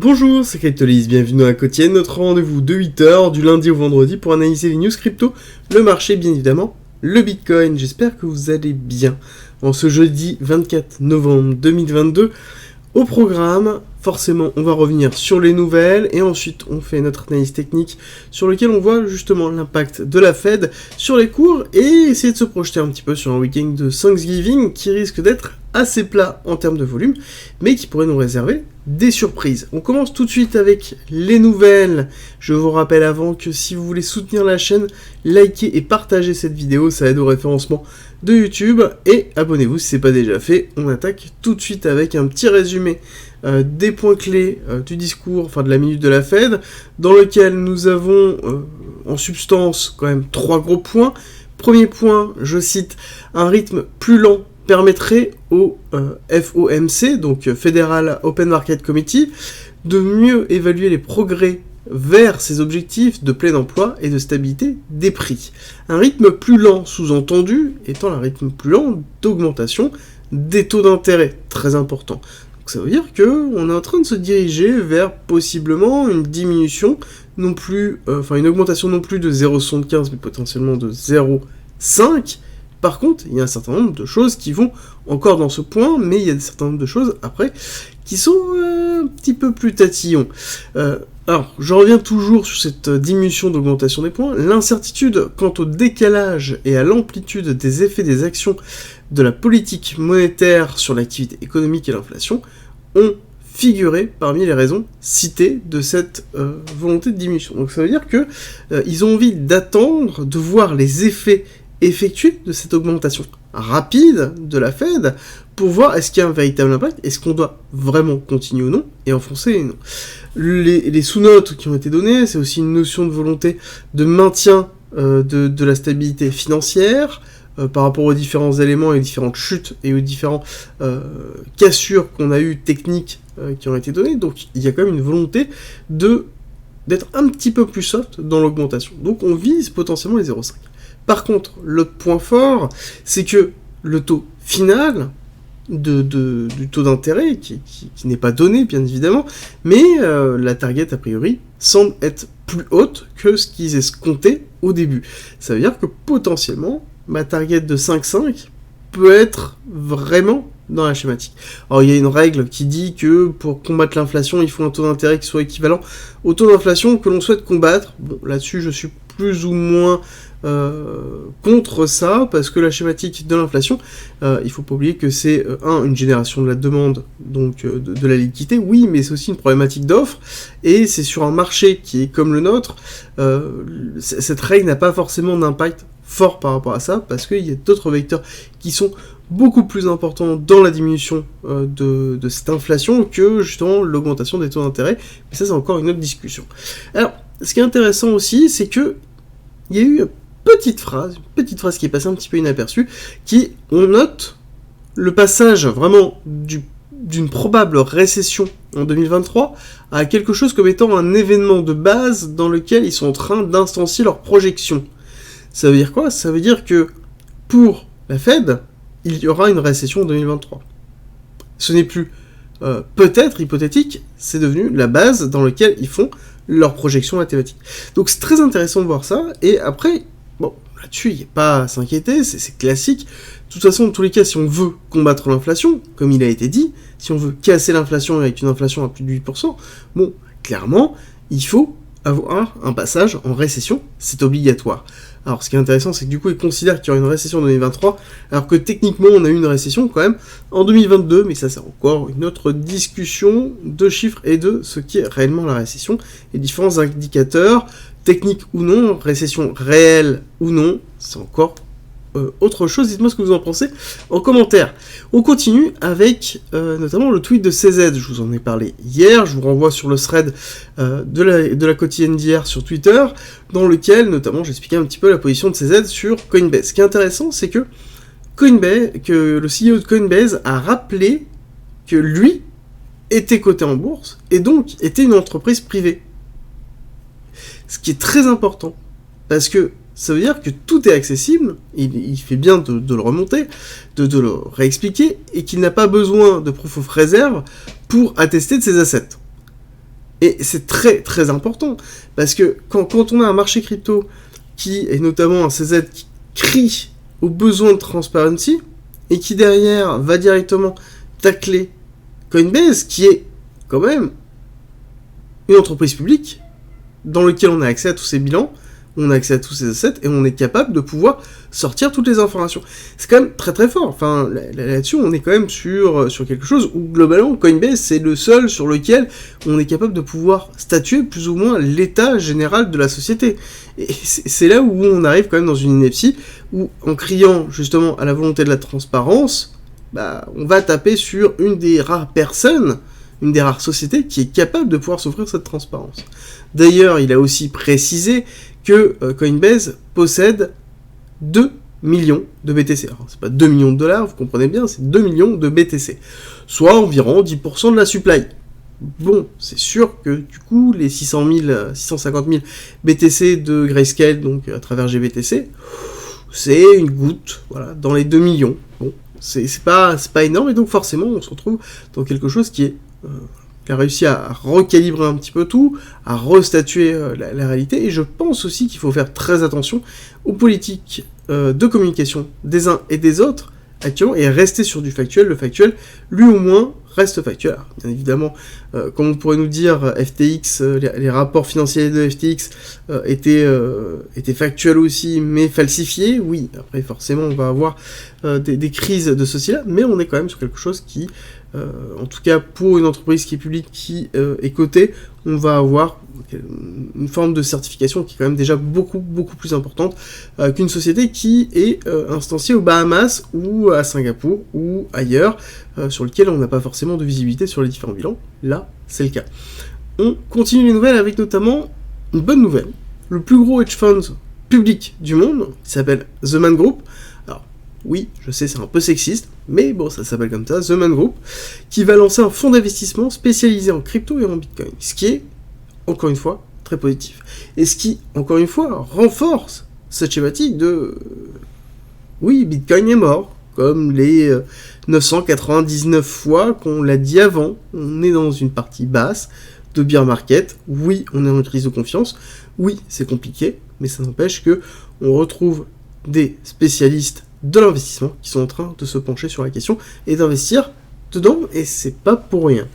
Bonjour, c'est Cryptolis, bienvenue dans la quotidienne, notre rendez-vous de 8h du lundi au vendredi pour analyser les news crypto, le marché bien évidemment, le Bitcoin. J'espère que vous allez bien. En ce jeudi 24 novembre 2022, au programme, forcément on va revenir sur les nouvelles et ensuite on fait notre analyse technique sur lequel on voit justement l'impact de la Fed sur les cours et essayer de se projeter un petit peu sur un week-end de Thanksgiving qui risque d'être assez plat en termes de volume, mais qui pourrait nous réserver des surprises. On commence tout de suite avec les nouvelles. Je vous rappelle avant que si vous voulez soutenir la chaîne, likez et partagez cette vidéo, ça aide au référencement de YouTube, et abonnez-vous si ce n'est pas déjà fait. On attaque tout de suite avec un petit résumé des points clés du discours, enfin de la minute de la Fed, dans lequel nous avons en substance quand même 3 gros points. Premier point, je cite, un rythme plus lent permettrait au FOMC, donc Federal Open Market Committee, de mieux évaluer les progrès vers ses objectifs de plein emploi et de stabilité des prix. Un rythme plus lent, sous-entendu, étant un rythme plus lent d'augmentation des taux d'intérêt, très important. Donc ça veut dire qu'on est en train de se diriger vers possiblement une diminution, non plus, une augmentation non plus de 0,75 mais potentiellement de 0,5. Par contre, il y a un certain nombre de choses qui vont encore dans ce point, mais il y a un certain nombre de choses après qui sont un petit peu plus tatillons. Alors, je reviens toujours sur cette diminution d'augmentation des points. L'incertitude quant au décalage et à l'amplitude des effets des actions de la politique monétaire sur l'activité économique et l'inflation ont figuré parmi les raisons citées de cette volonté de diminution. Donc ça veut dire que ils ont envie d'attendre, de voir les effets effectuer de cette augmentation rapide de la Fed pour voir est-ce qu'il y a un véritable impact, est-ce qu'on doit vraiment continuer ou non, et enfoncer ou non. Les sous-notes qui ont été données, c'est aussi une notion de volonté de maintien de la stabilité financière par rapport aux différents éléments et aux différentes chutes et aux différents cassures qu'on a eues techniques qui ont été données. Donc il y a quand même une volonté d'être un petit peu plus soft dans l'augmentation. Donc on vise potentiellement les 0,5. Par contre, l'autre point fort, c'est que le taux final du taux d'intérêt, qui n'est pas donné bien évidemment, mais la target a priori semble être plus haute que ce qu'ils escomptaient au début. Ça veut dire que potentiellement, ma target de 5,5 peut être vraiment dans la schématique. Alors il y a une règle qui dit que pour combattre l'inflation, il faut un taux d'intérêt qui soit équivalent au taux d'inflation que l'on souhaite combattre. Bon, là-dessus je suis plus ou moins contre ça, parce que la schématique de l'inflation, il faut pas oublier que c'est une génération de la demande, donc de la liquidité, oui, mais c'est aussi une problématique d'offre, et c'est sur un marché qui est comme le nôtre, cette règle n'a pas forcément d'impact fort par rapport à ça, parce qu'il y a d'autres vecteurs qui sont beaucoup plus importants dans la diminution de cette inflation que justement l'augmentation des taux d'intérêt, mais ça c'est encore une autre discussion. Alors, ce qui est intéressant aussi, c'est que il y a eu une petite phrase qui est passée un petit peu inaperçue, on note le passage vraiment d'une probable récession en 2023 à quelque chose comme étant un événement de base dans lequel ils sont en train d'instancier leurs projections. Ça veut dire quoi ? Ça veut dire que pour la Fed, il y aura une récession en 2023. Ce n'est plus peut-être hypothétique, c'est devenu la base dans laquelle ils font leurs projections mathématiques. Donc c'est très intéressant de voir ça, et après, bon, là-dessus, il n'y a pas à s'inquiéter, c'est classique. De toute façon, dans tous les cas, si on veut combattre l'inflation, comme il a été dit, si on veut casser l'inflation avec une inflation à plus de 8%, bon, clairement, il faut avoir un passage en récession, c'est obligatoire. Alors, ce qui est intéressant, c'est que du coup, ils considèrent qu'il y aura une récession en 2023, alors que techniquement, on a eu une récession quand même en 2022, mais ça, c'est encore une autre discussion de chiffres et de ce qui est réellement la récession, et différents indicateurs, techniques ou non, récession réelle ou non, c'est encore autre chose. Dites-moi ce que vous en pensez en commentaire. On continue avec notamment le tweet de CZ, je vous en ai parlé hier, je vous renvoie sur le thread de la quotidienne d'hier sur Twitter, dans lequel notamment j'expliquais un petit peu la position de CZ sur Coinbase. Ce qui est intéressant, c'est que le CEO de Coinbase a rappelé que lui était coté en bourse et donc était une entreprise privée. Ce qui est très important, parce que ça veut dire que tout est accessible, il fait bien de le remonter, de le réexpliquer, et qu'il n'a pas besoin de proof of reserve pour attester de ses assets. Et c'est très très important, parce que quand on a un marché crypto qui, et notamment un CZ qui crie au besoin de transparency, et qui derrière va directement tacler Coinbase, qui est quand même une entreprise publique, dans laquelle on a accès à tous ces bilans, on a accès à tous ces assets, et on est capable de pouvoir sortir toutes les informations. C'est quand même très très fort. Enfin, là-dessus, on est quand même sur quelque chose où, globalement, Coinbase, c'est le seul sur lequel on est capable de pouvoir statuer plus ou moins l'état général de la société. Et c'est là où on arrive quand même dans une ineptie, où, en criant justement à la volonté de la transparence, on va taper sur une des rares personnes, une des rares sociétés qui est capable de pouvoir s'offrir cette transparence. D'ailleurs, il a aussi précisé que Coinbase possède 2 millions de BTC. Alors, c'est pas 2 millions de dollars, vous comprenez bien, c'est 2 millions de BTC. Soit environ 10% de la supply. Bon, c'est sûr que du coup, les 650 000 BTC de Grayscale, donc à travers GBTC, c'est une goutte, voilà, dans les 2 millions. Bon, c'est pas énorme, et donc forcément, on se retrouve dans quelque chose qui est... qui a réussi à recalibrer un petit peu tout, à restatuer la réalité, et je pense aussi qu'il faut faire très attention aux politiques de communication des uns et des autres actuellement, et rester sur du factuel. Le factuel, lui au moins, reste factuel. Alors, bien évidemment, comme on pourrait nous dire, FTX, les rapports financiers de FTX étaient factuels aussi, mais falsifiés. Oui, après forcément on va avoir des crises de ceci-là, mais on est quand même sur quelque chose qui... en tout cas pour une entreprise qui est publique, qui est cotée, on va avoir une forme de certification qui est quand même déjà beaucoup plus importante qu'une société qui est instanciée aux Bahamas ou à Singapour ou ailleurs, sur lequel on n'a pas forcément de visibilité sur les différents bilans. Là, c'est le cas. On continue les nouvelles avec notamment une bonne nouvelle. Le plus gros hedge fund public du monde, qui s'appelle The Man Group. Alors, oui, je sais, c'est un peu sexiste, mais bon, ça s'appelle comme ça, The Man Group, qui va lancer un fonds d'investissement spécialisé en crypto et en Bitcoin, ce qui est, encore une fois, très positif. Et ce qui, encore une fois, renforce cette schématique de... Oui, Bitcoin est mort, comme les 999 fois qu'on l'a dit avant, on est dans une partie basse de bear market, oui, on est en crise de confiance, oui, c'est compliqué, mais ça n'empêche que on retrouve des spécialistes de l'investissement qui sont en train de se pencher sur la question et d'investir dedans, et c'est pas pour rien.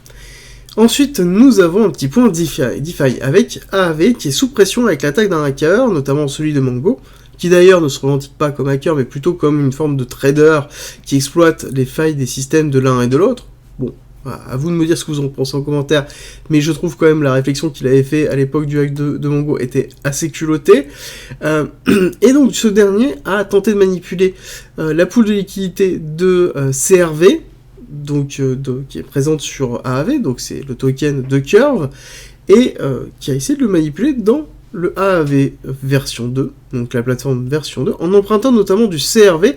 Ensuite, nous avons un petit point DeFi avec AAV qui est sous pression avec l'attaque d'un hacker, notamment celui de Mongo, qui d'ailleurs ne se revendique pas comme hacker, mais plutôt comme une forme de trader qui exploite les failles des systèmes de l'un et de l'autre. Bon, à vous de me dire ce que vous en pensez en commentaire, mais je trouve quand même la réflexion qu'il avait fait à l'époque du hack de Mongo était assez culottée. Et donc ce dernier a tenté de manipuler la pool de liquidité de CRV, donc qui est présente sur AAV, donc c'est le token de Curve, et qui a essayé de le manipuler dans le AAV version 2, donc la plateforme version 2, en empruntant notamment du CRV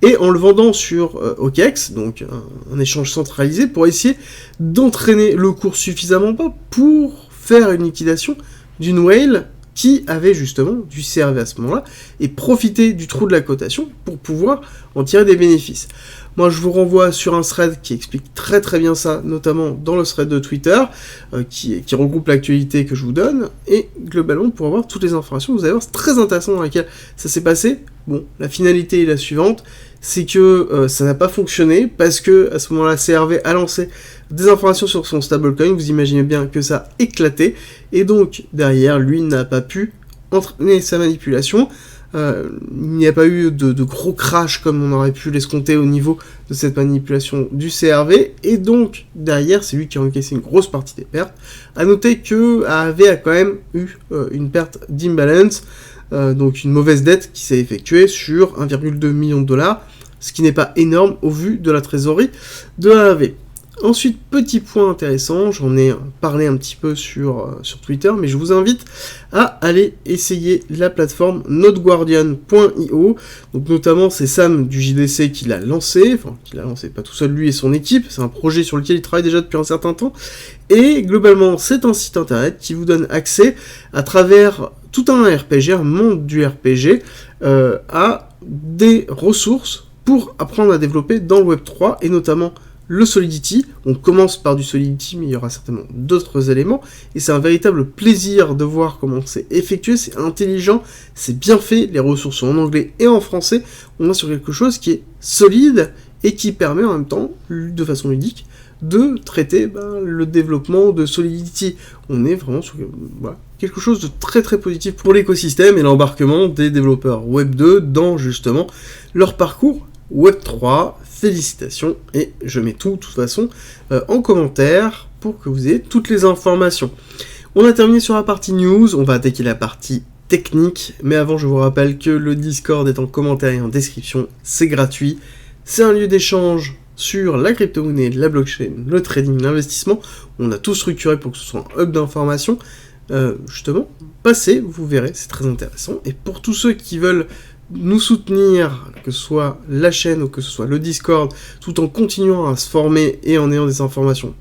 et en le vendant sur OKEx, donc un échange centralisé, pour essayer d'entraîner le cours suffisamment bas pour faire une liquidation d'une whale qui avait justement du CRV à ce moment-là, et profiter du trou de la cotation pour pouvoir en tirer des bénéfices. Moi, je vous renvoie sur un thread qui explique très très bien ça, notamment dans le thread de Twitter, qui regroupe l'actualité que je vous donne, et globalement, pour avoir toutes les informations, vous allez voir, c'est très intéressant dans laquelle ça s'est passé. Bon, la finalité est la suivante, c'est que ça n'a pas fonctionné, parce que à ce moment-là, CRV a lancé des informations sur son stablecoin, vous imaginez bien que ça a éclaté, et donc, derrière, lui n'a pas pu entraîner sa manipulation. Il n'y a pas eu de gros crash comme on aurait pu l'escompter au niveau de cette manipulation du CRV, et donc derrière c'est lui qui a encaissé une grosse partie des pertes. A noter que AAV a quand même eu une perte d'imbalance, donc une mauvaise dette qui s'est effectuée sur 1,2 million de dollars, ce qui n'est pas énorme au vu de la trésorerie de AAV. Ensuite, petit point intéressant, j'en ai parlé un petit peu sur Twitter, mais je vous invite à aller essayer la plateforme NodeGuardian.io. Donc notamment, c'est Sam du JDC qui l'a lancé, pas tout seul lui et son équipe, c'est un projet sur lequel il travaille déjà depuis un certain temps, et globalement, c'est un site internet qui vous donne accès à travers tout un RPG, un monde du RPG, à des ressources pour apprendre à développer dans le Web3, et notamment le Solidity. On commence par du Solidity, mais il y aura certainement d'autres éléments, et c'est un véritable plaisir de voir comment c'est effectué, c'est intelligent, c'est bien fait, les ressources sont en anglais et en français, on est sur quelque chose qui est solide, et qui permet en même temps, de façon ludique, de traiter le développement de Solidity. On est vraiment sur quelque chose de très très positif pour l'écosystème et l'embarquement des développeurs Web 2 dans justement leur parcours Web 3. Félicitations, et je mets tout, de toute façon, en commentaire pour que vous ayez toutes les informations. On a terminé sur la partie news, on va attaquer la partie technique, mais avant je vous rappelle que le Discord est en commentaire et en description, c'est gratuit, c'est un lieu d'échange sur la crypto-monnaie, la blockchain, le trading, l'investissement. On a tout structuré pour que ce soit un hub d'informations. Justement, passez, vous verrez, c'est très intéressant. Et pour tous ceux qui veulent nous soutenir, que ce soit la chaîne ou que ce soit le Discord, tout en continuant à se former et en ayant des informations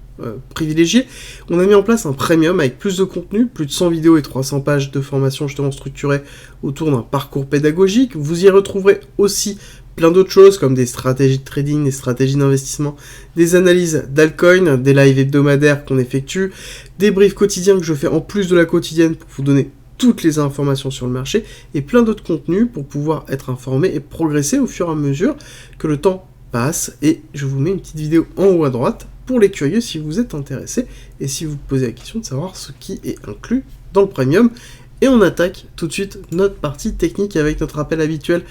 privilégiées, on a mis en place un premium avec plus de contenu, plus de 100 vidéos et 300 pages de formation justement structurées autour d'un parcours pédagogique. Vous y retrouverez aussi plein d'autres choses comme des stratégies de trading, des stratégies d'investissement, des analyses d'altcoins, des lives hebdomadaires qu'on effectue, des briefs quotidiens que je fais en plus de la quotidienne pour vous donner toutes les informations sur le marché, et plein d'autres contenus pour pouvoir être informé et progresser au fur et à mesure que le temps passe. Et je vous mets une petite vidéo en haut à droite pour les curieux si vous êtes intéressés et si vous vous posez la question de savoir ce qui est inclus dans le premium. Et on attaque tout de suite notre partie technique avec notre rappel habituel.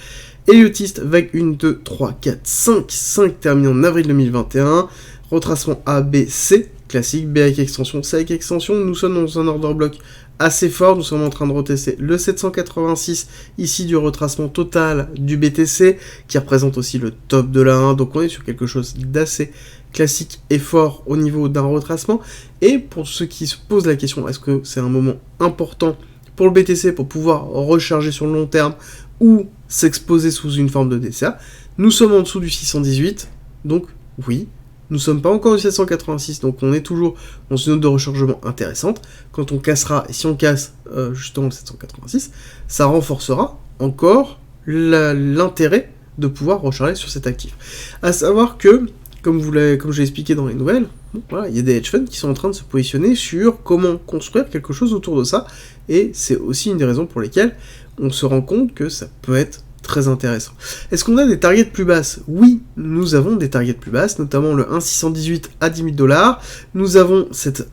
Heliotist, vague 1, 2, 3, 4, 5 terminé en avril 2021, retracement A, B, C, classique, B avec extension, C avec extension, nous sommes dans un order block assez fort, nous sommes en train de retester le 786, ici du retracement total du BTC, qui représente aussi le top de la 1, donc on est sur quelque chose d'assez classique et fort au niveau d'un retracement. Et pour ceux qui se posent la question, est-ce que c'est un moment important pour le BTC pour pouvoir recharger sur le long terme ou s'exposer sous une forme de DCA, nous sommes en dessous du 618, donc oui, nous sommes pas encore du 786, donc on est toujours dans une zone de rechargement intéressante. Quand on cassera, et si on casse justement le 786, ça renforcera encore l'intérêt de pouvoir recharger sur cet actif. À savoir que, comme je l'ai expliqué dans les nouvelles, voilà, il y a des hedge funds qui sont en train de se positionner sur comment construire quelque chose autour de ça, et c'est aussi une des raisons pour lesquelles on se rend compte que ça peut être très intéressant. Est-ce qu'on a des targets plus basses? Oui, nous avons des targets plus basses, notamment le 1,618 à 10 000 $. Nous avons cette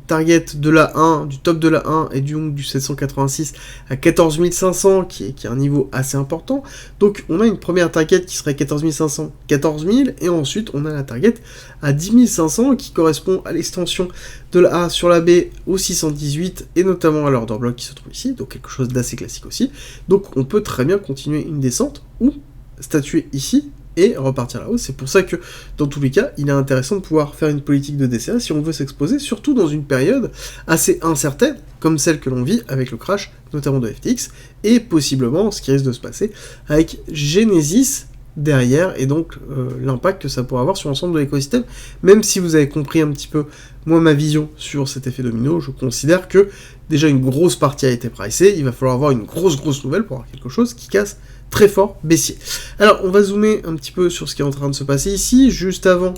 target de la 1, du top de la 1 et du 786 à 14 500, qui est un niveau assez important. Donc on a une première target qui serait 14 500, 14 000, et ensuite on a la target à 10 500 qui correspond à l'extension de la A sur la B au 618, et notamment à l'order block qui se trouve ici, donc quelque chose d'assez classique aussi. Donc on peut très bien continuer une descente ou statuer ici et repartir là-haut. C'est pour ça que dans tous les cas, il est intéressant de pouvoir faire une politique de DCA si on veut s'exposer, surtout dans une période assez incertaine comme celle que l'on vit avec le crash notamment de FTX, et possiblement ce qui risque de se passer avec Genesis derrière, et donc l'impact que ça pourrait avoir sur l'ensemble de l'écosystème. Même si vous avez compris un petit peu moi ma vision sur cet effet domino, je considère que déjà une grosse partie a été pricée, il va falloir avoir une grosse nouvelle pour avoir quelque chose qui casse très fort baissier. Alors on va zoomer un petit peu sur ce qui est en train de se passer ici. Juste avant,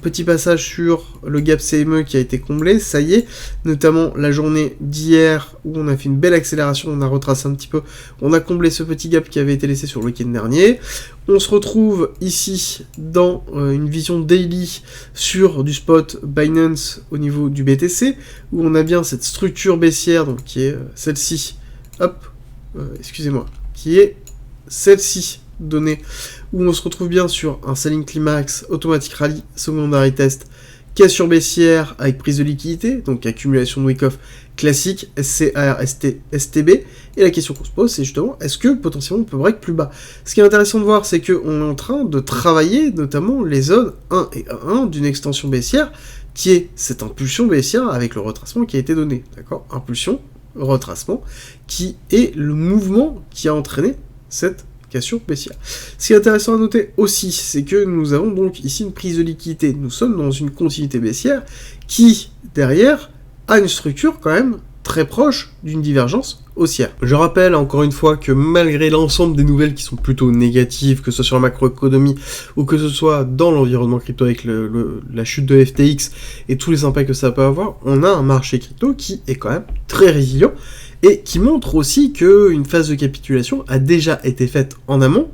petit passage sur le gap CME qui a été comblé, ça y est, notamment la journée d'hier où on a fait une belle accélération, on a retracé un petit peu, on a comblé ce petit gap qui avait été laissé sur le week-end dernier. On se retrouve ici dans une vision daily sur du spot Binance au niveau du BTC, où on a bien cette structure baissière, donc qui est celle-ci, hop, excusez-moi, qui est celle-ci donnée, où on se retrouve bien sur un selling climax, automatic rally, secondary test, cassure baissière avec prise de liquidité, donc accumulation de wick-off classique, SCR, STB, et la question qu'on se pose, c'est justement, est-ce que potentiellement on peut break plus bas? Ce qui est intéressant de voir, c'est qu'on est en train de travailler notamment les zones 1 et 1 d'une extension baissière, qui est cette impulsion baissière avec le retracement qui a été donné, d'accord? Impulsion, retracement, qui est le mouvement qui a entraîné cette cassure baissière. Ce qui est intéressant à noter aussi, c'est que nous avons donc ici une prise de liquidité. Nous sommes dans une continuité baissière qui, derrière, a une structure quand même très proche d'une divergence haussière. Je rappelle encore une fois que malgré l'ensemble des nouvelles qui sont plutôt négatives, que ce soit sur la macroéconomie ou que ce soit dans l'environnement crypto avec la chute de FTX et tous les impacts que ça peut avoir, on a un marché crypto qui est quand même très résilient et qui montre aussi qu'une phase de capitulation a déjà été faite en amont,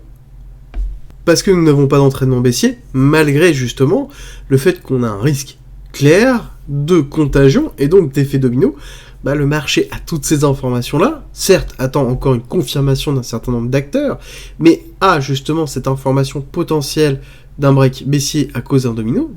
parce que nous n'avons pas d'entraînement baissier, malgré justement le fait qu'on a un risque clair de contagion et donc d'effet domino. Le marché a toutes ces informations-là, certes attend encore une confirmation d'un certain nombre d'acteurs, mais a justement cette information potentielle d'un break baissier à cause d'un domino.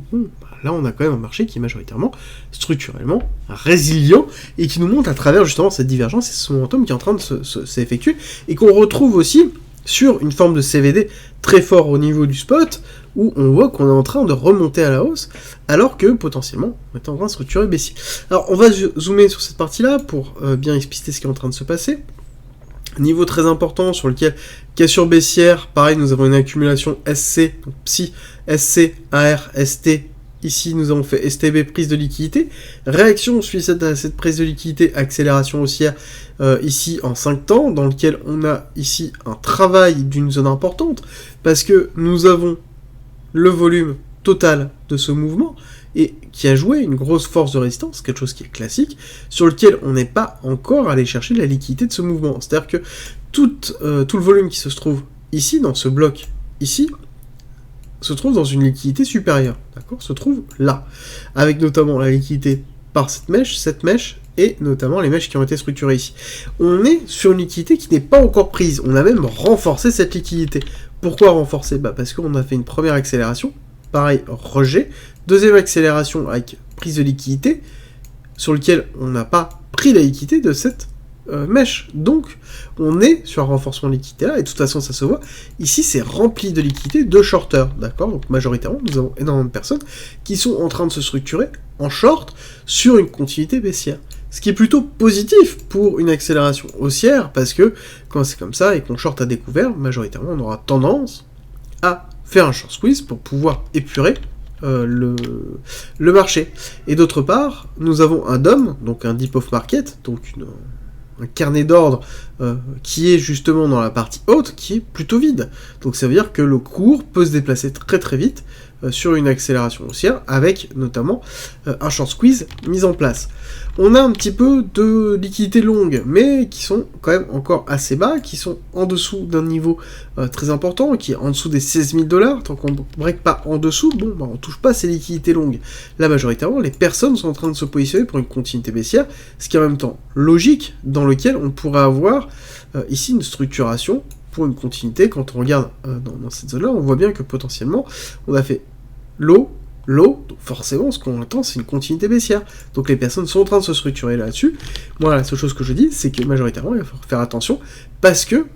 Là on a quand même un marché qui est majoritairement, structurellement, résilient, et qui nous montre à travers justement cette divergence et ce momentum qui est en train de s'effectuer, et qu'on retrouve aussi sur une forme de CVD très fort au niveau du spot, où on voit qu'on est en train de remonter à la hausse, alors que potentiellement on est en train de structurer baissier. Alors on va zoomer sur cette partie-là pour bien expliciter ce qui est en train de se passer. Niveau très important sur lequel, cassure baissière, pareil, nous avons une accumulation SC, donc PSI, SC, AR, ST. Ici, nous avons fait STB, prise de liquidité. Réaction suite à cette prise de liquidité, accélération haussière, ici en 5 temps, dans lequel on a ici un travail d'une zone importante, parce que nous avons le volume total de ce mouvement, et qui a joué une grosse force de résistance, quelque chose qui est classique, sur lequel on n'est pas encore allé chercher la liquidité de ce mouvement. C'est-à-dire que tout le volume qui se trouve ici, dans ce bloc ici, se trouve dans une liquidité supérieure, d'accord, se trouve là, avec notamment la liquidité par cette mèche, et notamment les mèches qui ont été structurées ici. On est sur une liquidité qui n'est pas encore prise, on a même renforcé cette liquidité. Pourquoi renforcer ? Parce qu'on a fait une première accélération, pareil, rejet, deuxième accélération avec prise de liquidité, sur lequel on n'a pas pris la liquidité de cette mèche. Donc, on est sur un renforcement de liquidité là, et de toute façon, ça se voit. Ici, c'est rempli de liquidité de shorters, d'accord ? Donc, majoritairement, nous avons énormément de personnes qui sont en train de se structurer en short sur une continuité baissière. Ce qui est plutôt positif pour une accélération haussière, parce que quand c'est comme ça et qu'on short à découvert, majoritairement, on aura tendance à faire un short squeeze pour pouvoir épurer le marché. Et d'autre part, nous avons un DOM, donc un Deep Off Market, donc un carnet d'ordre qui est justement dans la partie haute, qui est plutôt vide. Donc ça veut dire que le cours peut se déplacer très très vite sur une accélération haussière, avec notamment un short squeeze mis en place. On a un petit peu de liquidité longue, mais qui sont quand même encore assez bas, qui sont en dessous d'un niveau très important, qui est en dessous des 16 000 $. Tant qu'on ne break pas en dessous, on touche pas ces liquidités longues. Là, majoritairement, les personnes sont en train de se positionner pour une continuité baissière, ce qui est en même temps logique, dans lequel on pourrait avoir ici une structuration pour une continuité. Quand on regarde dans cette zone-là, on voit bien que potentiellement, on a fait l'eau, donc forcément, ce qu'on attend, c'est une continuité baissière. Donc les personnes sont en train de se structurer là-dessus. Moi, la seule chose que je dis, c'est que majoritairement, il va falloir faire attention, parce que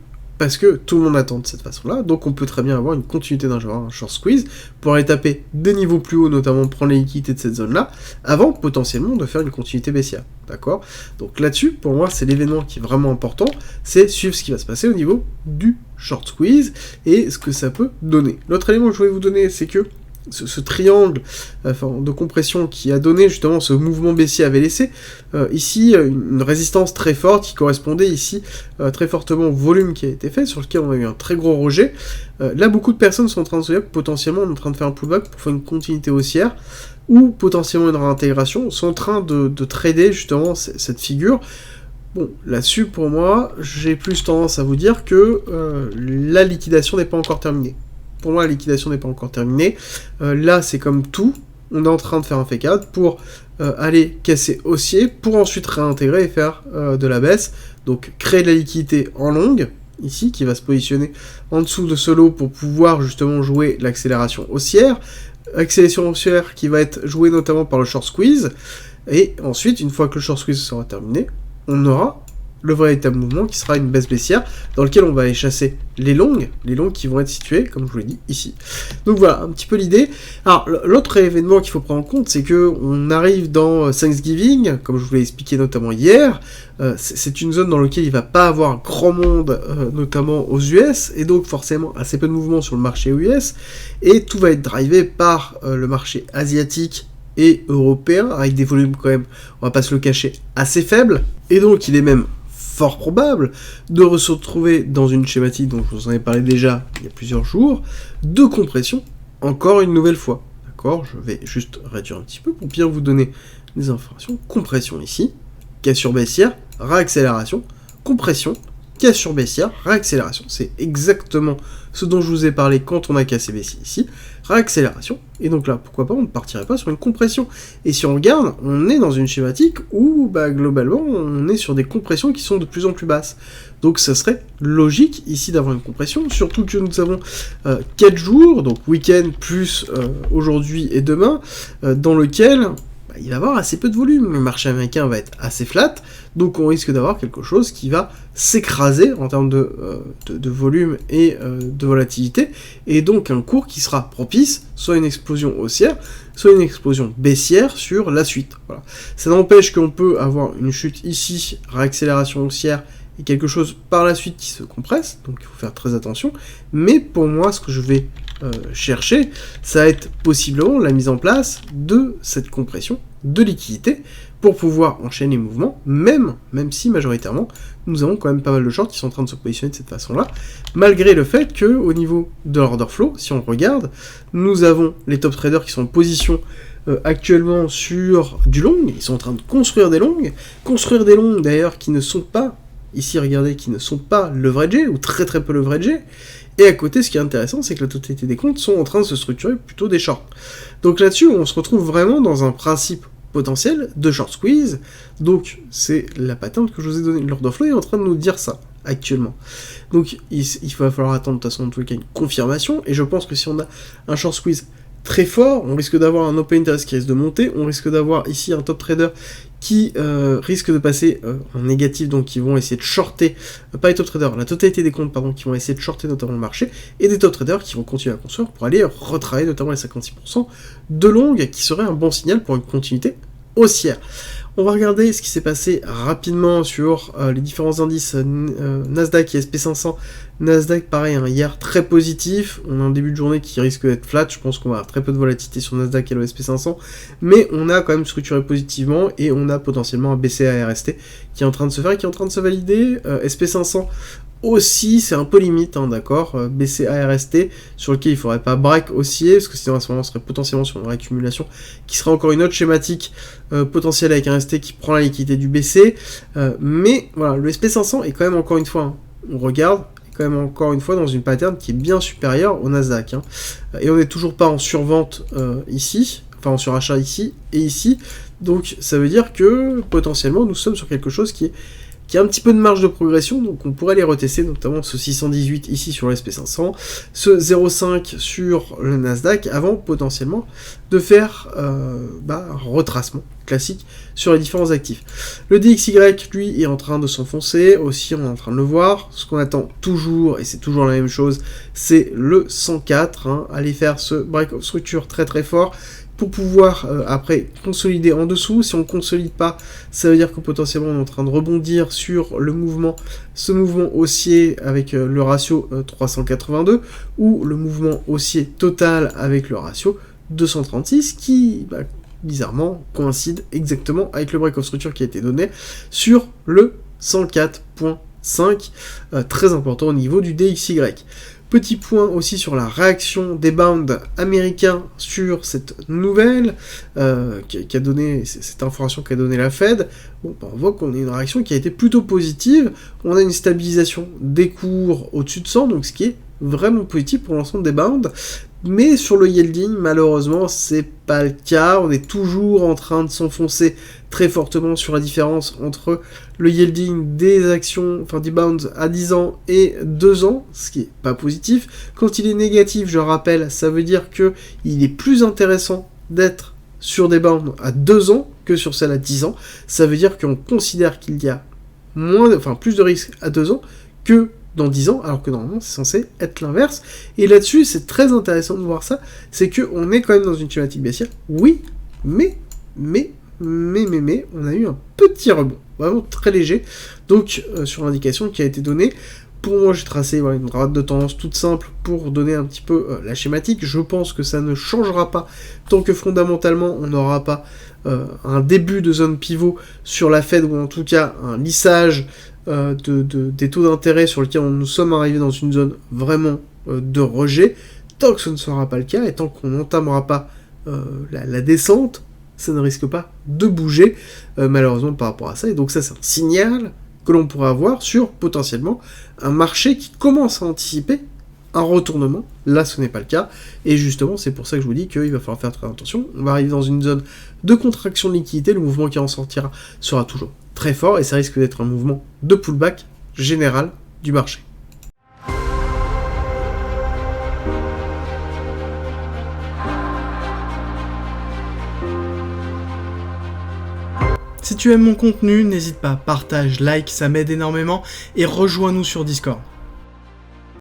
tout le monde attend de cette façon-là, donc on peut très bien avoir une continuité d'un genre, un short squeeze, pour aller taper des niveaux plus hauts, notamment prendre les liquidités de cette zone-là, avant potentiellement de faire une continuité baissière, d'accord ? Donc là-dessus, pour moi, c'est l'événement qui est vraiment important, c'est suivre ce qui va se passer au niveau du short squeeze, et ce que ça peut donner. L'autre élément que je voulais vous donner, c'est que ce triangle de compression qui a donné justement ce mouvement baissier avait laissé ici une résistance très forte qui correspondait ici très fortement au volume qui a été fait, sur lequel on a eu un très gros rejet. Là, beaucoup de personnes sont en train de se dire que potentiellement on est en train de faire un pullback pour faire une continuité haussière ou potentiellement une réintégration, sont en train de trader justement cette figure. Bon, là-dessus, pour moi, j'ai plus tendance à vous dire que la liquidation n'est pas encore terminée. Pour moi, la liquidation n'est pas encore terminée. Là, c'est comme tout. On est en train de faire un fake out pour aller casser haussier, pour ensuite réintégrer et faire de la baisse. Donc, créer de la liquidité en longue, ici, qui va se positionner en dessous de ce lot pour pouvoir justement jouer l'accélération haussière. Accélération haussière qui va être jouée notamment par le short squeeze. Et ensuite, une fois que le short squeeze sera terminé, on aura le véritable mouvement qui sera une baisse baissière dans lequel on va aller chasser les longues qui vont être situées, comme je vous l'ai dit, ici. Donc voilà, un petit peu l'idée. Alors, l'autre événement qu'il faut prendre en compte, c'est que on arrive dans Thanksgiving, comme je vous l'ai expliqué notamment hier, c'est une zone dans laquelle il va pas avoir grand monde, notamment aux US, et donc forcément assez peu de mouvement sur le marché US, et tout va être drivé par le marché asiatique et européen, avec des volumes quand même, on va pas se le cacher, assez faibles, et donc il est même fort probable de se retrouver dans une schématique dont je vous en ai parlé déjà il y a plusieurs jours, de compression, encore une nouvelle fois. D'accord ? Je vais juste réduire un petit peu pour bien vous donner des informations. Compression ici, cassure baissière, réaccélération, compression, cassure baissière, réaccélération. C'est exactement ce dont je vous ai parlé quand on a cassé baissier ici. Réaccélération. Et donc là, pourquoi pas, on ne partirait pas sur une compression. Et si on regarde, on est dans une schématique où, globalement, on est sur des compressions qui sont de plus en plus basses. Donc ça serait logique ici d'avoir une compression, surtout que nous avons 4 jours, donc week-end plus aujourd'hui et demain, dans lequel il va y avoir assez peu de volume. Le marché américain va être assez flat, donc on risque d'avoir quelque chose qui va s'écraser en termes de volume et de volatilité, et donc un cours qui sera propice, soit une explosion haussière, soit une explosion baissière sur la suite. Voilà. Ça n'empêche qu'on peut avoir une chute ici, réaccélération haussière, et quelque chose par la suite qui se compresse, donc il faut faire très attention, mais pour moi, ce que je vais chercher, ça va être possiblement la mise en place de cette compression de liquidité pour pouvoir enchaîner les mouvements, même si majoritairement, nous avons quand même pas mal de shorts qui sont en train de se positionner de cette façon-là, malgré le fait que au niveau de l'order flow, si on regarde, nous avons les top traders qui sont en position actuellement sur du long, ils sont en train de construire des longues d'ailleurs qui ne sont pas, ici regardez, qui ne sont pas leveragés, ou très très peu leveragés. Et à côté, ce qui est intéressant, c'est que la totalité des comptes sont en train de se structurer plutôt des shorts. Donc là-dessus, on se retrouve vraiment dans un principe potentiel de short squeeze. Donc c'est la patente que je vous ai donnée. L'order flow est en train de nous dire ça, actuellement. Donc il va falloir attendre de toute façon, en tout cas, une confirmation. Et je pense que si on a un short squeeze très fort, on risque d'avoir un open interest qui risque de monter, on risque d'avoir ici un top trader qui risque de passer en négatif, donc qui vont essayer de shorter, pas les top traders, la totalité des comptes, pardon, qui vont essayer de shorter notamment le marché, et des top traders qui vont continuer à construire pour aller retravailler notamment les 56% de longue, qui serait un bon signal pour une continuité haussière. On va regarder ce qui s'est passé rapidement sur les différents indices Nasdaq et SP500. Nasdaq, pareil, hier très positif. On a un début de journée qui risque d'être flat. Je pense qu'on va avoir très peu de volatilité sur Nasdaq et le SP500. Mais on a quand même structuré positivement et on a potentiellement un BCA-RST qui est en train de se faire et qui est en train de se valider. SP500 aussi, c'est un peu limite, hein, d'accord, BCA-RST, sur lequel il ne faudrait pas break haussier, parce que sinon à ce moment on serait potentiellement sur une réaccumulation, qui serait encore une autre schématique potentielle avec un RST qui prend la liquidité du BC, mais voilà, le SP500 est quand même encore une fois, hein, on regarde, quand même encore une fois dans une pattern qui est bien supérieure au Nasdaq, hein, et on n'est toujours pas en survente ici, enfin en surachat ici et ici, donc ça veut dire que potentiellement nous sommes sur quelque chose qui a un petit peu de marge de progression, donc on pourrait les retester, notamment ce 618 ici sur le SP500, ce 0,5 sur le Nasdaq, avant potentiellement de faire un retracement classique sur les différents actifs. Le DXY, lui, est en train de s'enfoncer, aussi on est en train de le voir, ce qu'on attend toujours, et c'est toujours la même chose, c'est le 104, hein, aller faire ce break of structure très très fort, pour pouvoir après consolider en dessous. Si on ne consolide pas, ça veut dire que potentiellement on est en train de rebondir sur le mouvement, ce mouvement haussier avec le ratio 382, ou le mouvement haussier total avec le ratio 236, qui bizarrement coïncide exactement avec le break of structure qui a été donné sur le 104.5, très important au niveau du DXY. Petit point aussi sur la réaction des bounds américains sur cette nouvelle qui a donné, cette information qu'a donnée la Fed. Bon, on voit qu'on a une réaction qui a été plutôt positive. On a une stabilisation des cours au-dessus de 100, donc ce qui est vraiment positif pour l'ensemble des bounds. Mais sur le yielding, malheureusement, c'est pas le cas. On est toujours en train de s'enfoncer très fortement sur la différence entre le yielding des actions, enfin des bonds à 10 ans et 2 ans, ce qui est pas positif. Quand il est négatif, je rappelle, ça veut dire que il est plus intéressant d'être sur des bonds à 2 ans que sur celles à 10 ans. Ça veut dire qu'on considère qu'il y a plus de risques à 2 ans que dans 10 ans, alors que normalement c'est censé être l'inverse. Et là-dessus, c'est très intéressant de voir ça, c'est qu'on est quand même dans une thématique baissière, oui, mais, on a eu un petit rebond, vraiment très léger, donc sur l'indication qui a été donnée, Pour moi, j'ai tracé une droite de tendance toute simple pour donner un petit peu la schématique. Je pense que ça ne changera pas tant que fondamentalement on n'aura pas un début de zone pivot sur la Fed, ou en tout cas un lissage des taux d'intérêt sur lequel nous sommes arrivés dans une zone vraiment de rejet. Tant que ce ne sera pas le cas, et tant qu'on n'entamera pas la descente, ça ne risque pas de bouger, malheureusement par rapport à ça. Et donc ça, c'est un signal que l'on pourrait avoir sur potentiellement un marché qui commence à anticiper un retournement. Là, ce n'est pas le cas. Et justement, c'est pour ça que je vous dis qu'il va falloir faire très attention. On va arriver dans une zone de contraction de liquidité. Le mouvement qui en sortira sera toujours très fort, et ça risque d'être un mouvement de pullback général du marché. Si tu aimes mon contenu, n'hésite pas, partage, like, ça m'aide énormément, et rejoins-nous sur Discord.